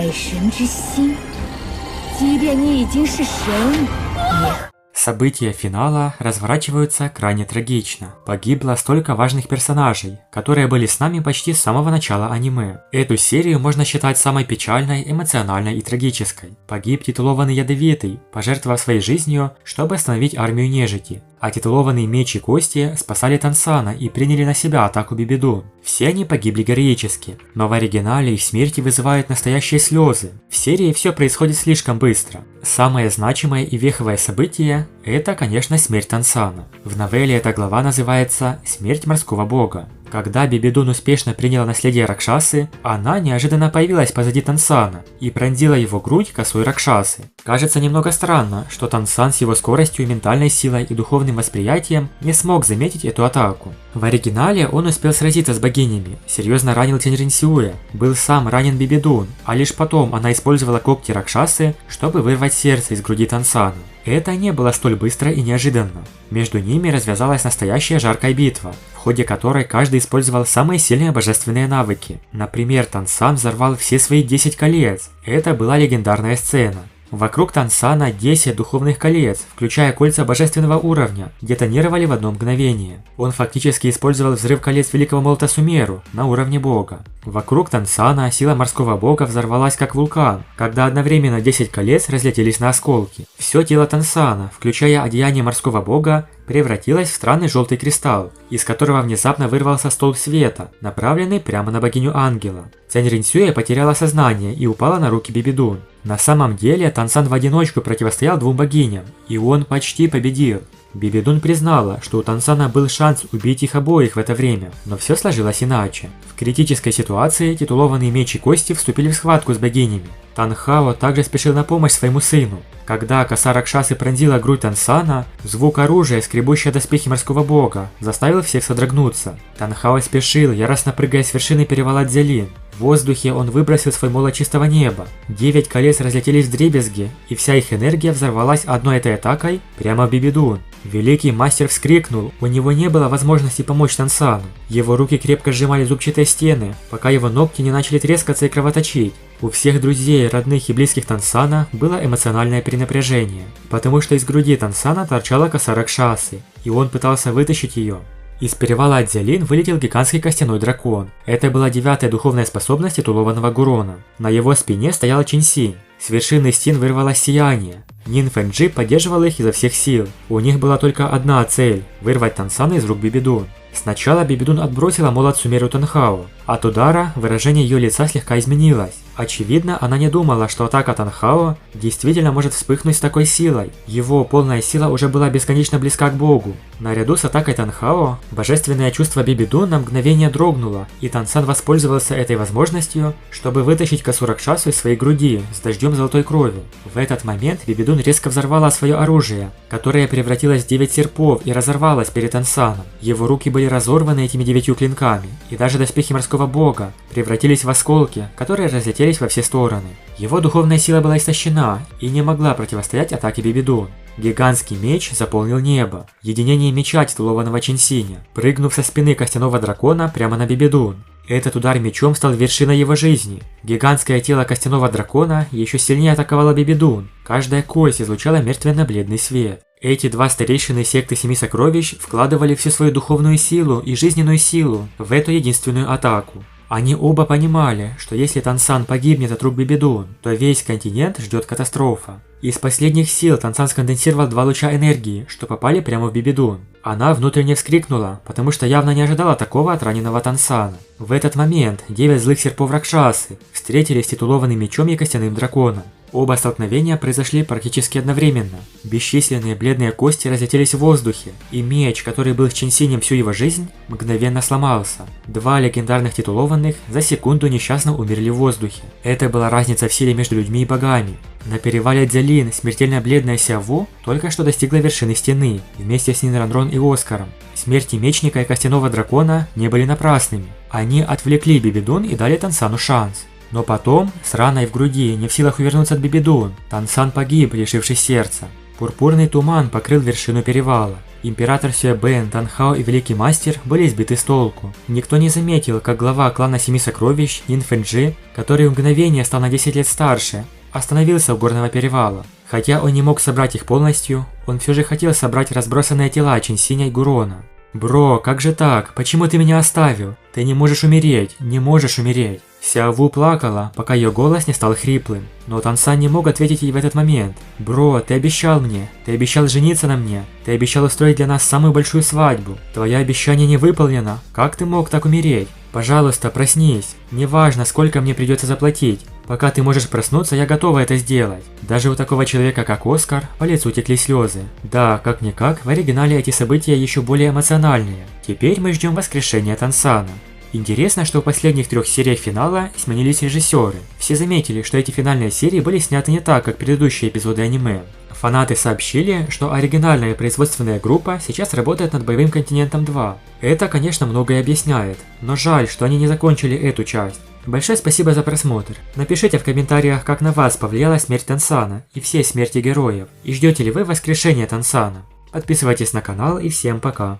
爱神之心，即便你已经是神，也 События финала разворачиваются крайне трагично. Погибло столько важных персонажей, которые были с нами почти с самого начала аниме. Эту серию можно считать самой печальной, эмоциональной и трагической. Погиб титулованный Ядовитый, пожертвовав своей жизнью, чтобы остановить армию нежити. А титулованные Меч и Кости спасали Тансана и приняли на себя атаку Бибидун. Все они погибли героически, но в оригинале их смерти вызывают настоящие слезы. В серии все происходит слишком быстро. Самое значимое и веховое событие – это, конечно, смерть Тансана. В новелле эта глава называется «Смерть морского бога». Когда Бибидун успешно приняла наследие Ракшасы, она неожиданно появилась позади Тансана и пронзила его грудь косой Ракшасы. Кажется немного странно, что Тансан с его скоростью, ментальной силой и духовным восприятием не смог заметить эту атаку. В оригинале он успел сразиться с богинями, серьезно ранил Тенринсюэ, был сам ранен Бибидун, а лишь потом она использовала когти Ракшасы, чтобы вырвать сердце из груди Тансана. Это не было столь быстро и неожиданно. Между ними развязалась настоящая жаркая битва, в ходе которой каждый использовал самые сильные божественные навыки. Например, Тансан взорвал все свои 10 колец. Это была легендарная сцена. Вокруг Тансана 10 духовных колец, включая кольца божественного уровня, детонировали в одно мгновение. Он фактически использовал взрыв колец Великого Молота Сумеру на уровне бога. Вокруг Тансана сила морского бога взорвалась как вулкан, когда одновременно 10 колец разлетелись на осколки. Все тело Тансана, включая одеяние морского бога, превратилось в странный желтый кристалл, из которого внезапно вырвался столб света, направленный прямо на богиню ангела. Тяньринсюэ потеряла сознание и упала на руки Бибидун. На самом деле Тансан в одиночку противостоял двум богиням, и он почти победил. Бибидун признала, что у Тансана был шанс убить их обоих в это время, но все сложилось иначе. В критической ситуации титулованные Меч и Кости вступили в схватку с богинями. Танхао также спешил на помощь своему сыну. Когда коса Ракшасы пронзила грудь Тансана, звук оружия, скребущий доспехи морского бога, заставил всех содрогнуться. Танхао спешил, яростно прыгая с вершины перевала Дзялин. В воздухе он выбросил свой молот чистого неба. 9 колец разлетелись вдребезги, и вся их энергия взорвалась одной этой атакой прямо в Бибидун. Великий мастер вскрикнул, у него не было возможности помочь Тансану. Его руки крепко сжимали зубчатые стены, пока его ногти не начали трескаться и кровоточить. У всех друзей, родных и близких Тансана было эмоциональное перенапряжение, потому что из груди Тансана торчала коса Ракшасы, и он пытался вытащить ее. Из перевала Дзялин вылетел гигантский костяной дракон. Это была 9-я духовная способность титулованного Гурона. На его спине стоял Чинсинь. С вершины стен вырвалось сияние. Нин Фэнджи поддерживал их изо всех сил. У них была только одна цель – вырвать Тансана из рук Бибидун. Сначала Бибидун отбросила молот Сумеру Танхао. От удара выражение ее лица слегка изменилось. Очевидно, она не думала, что атака Танхао действительно может вспыхнуть с такой силой. Его полная сила уже была бесконечно близка к богу. Наряду с атакой Танхао, божественное чувство Бибидун на мгновение дрогнуло, и Тансан воспользовался этой возможностью, чтобы вытащить косу Ракшасу из своей груди с дождем золотой крови. В этот момент Бибидун резко взорвала свое оружие, которое превратилось в 9 серпов и разорвалось перед Тансаном. Его руки были разорваны этими 9 клинками, и даже доспехи морского бога превратились в осколки, которые разлетелись во все стороны. Его духовная сила была истощена и не могла противостоять атаке Бибидун. Гигантский меч заполнил небо. Единение меча титулованного Чинсиня, прыгнув со спины костяного дракона прямо на Бибидун. Этот удар мечом стал вершиной его жизни. Гигантское тело костяного дракона еще сильнее атаковало Бибидун. Каждая кость излучала мертвенно-бледный свет. Эти два старейшины секты Семи Сокровищ вкладывали всю свою духовную силу и жизненную силу в эту единственную атаку. Они оба понимали, что если Тансан погибнет от рук Бибидун, то весь континент ждет катастрофа. Из последних сил Тансан сконденсировал 2 луча энергии, что попали прямо в Бибидун. Она внутренне вскрикнула, потому что явно не ожидала такого от раненого Тансана. В этот момент 9 злых серпов Ракшасы встретились с титулованным мечом и костяным драконом. Оба столкновения произошли практически одновременно. Бесчисленные бледные кости разлетелись в воздухе, и меч, который был с Чинсинем всю его жизнь, мгновенно сломался. 2 легендарных титулованных за секунду несчастно умерли в воздухе. Это была разница в силе между людьми и богами. На перевале Дзялин смертельно бледная Сяву только что достигла вершины стены, вместе с Нинранрон и Оскаром. Смерти Мечника и Костяного Дракона не были напрасными. Они отвлекли Бибидун и дали Тансану шанс. Но потом, с раной в груди, не в силах увернуться от Бибидун, Тансан погиб, лишившись сердца. Пурпурный туман покрыл вершину перевала. Император Сюэбэн, Танхао и Великий Мастер были сбиты с толку. Никто не заметил, как глава клана Семи Сокровищ, Нин Фэнджи, который в мгновение стал на 10 лет старше, остановился у горного перевала. Хотя он не мог собрать их полностью, он все же хотел собрать разбросанные тела Чэньсиня и Гурона. «Бро, как же так? Почему ты меня оставил? Ты не можешь умереть, не можешь умереть!» Сяо Ву плакала, пока ее голос не стал хриплым. Но Тансан не мог ответить ей в этот момент. «Бро, ты обещал мне, ты обещал жениться на мне, ты обещал устроить для нас самую большую свадьбу. Твое обещание не выполнено. Как ты мог так умереть? Пожалуйста, проснись. Неважно, сколько мне придется заплатить. Пока ты можешь проснуться, я готова это сделать». Даже у такого человека, как Оскар, по лицу текли слезы. Да, как-никак, в оригинале эти события еще более эмоциональные. Теперь мы ждем воскрешения Тансана. Интересно, что в последних 3 сериях финала сменились режиссеры. Все заметили, что эти финальные серии были сняты не так, как предыдущие эпизоды аниме. Фанаты сообщили, что оригинальная производственная группа сейчас работает над Боевым континентом 2. Это, конечно, многое объясняет, но жаль, что они не закончили эту часть. Большое спасибо за просмотр. Напишите в комментариях, как на вас повлияла смерть Тансана и все смерти героев, и ждете ли вы воскрешения Тансана. Подписывайтесь на канал и всем пока.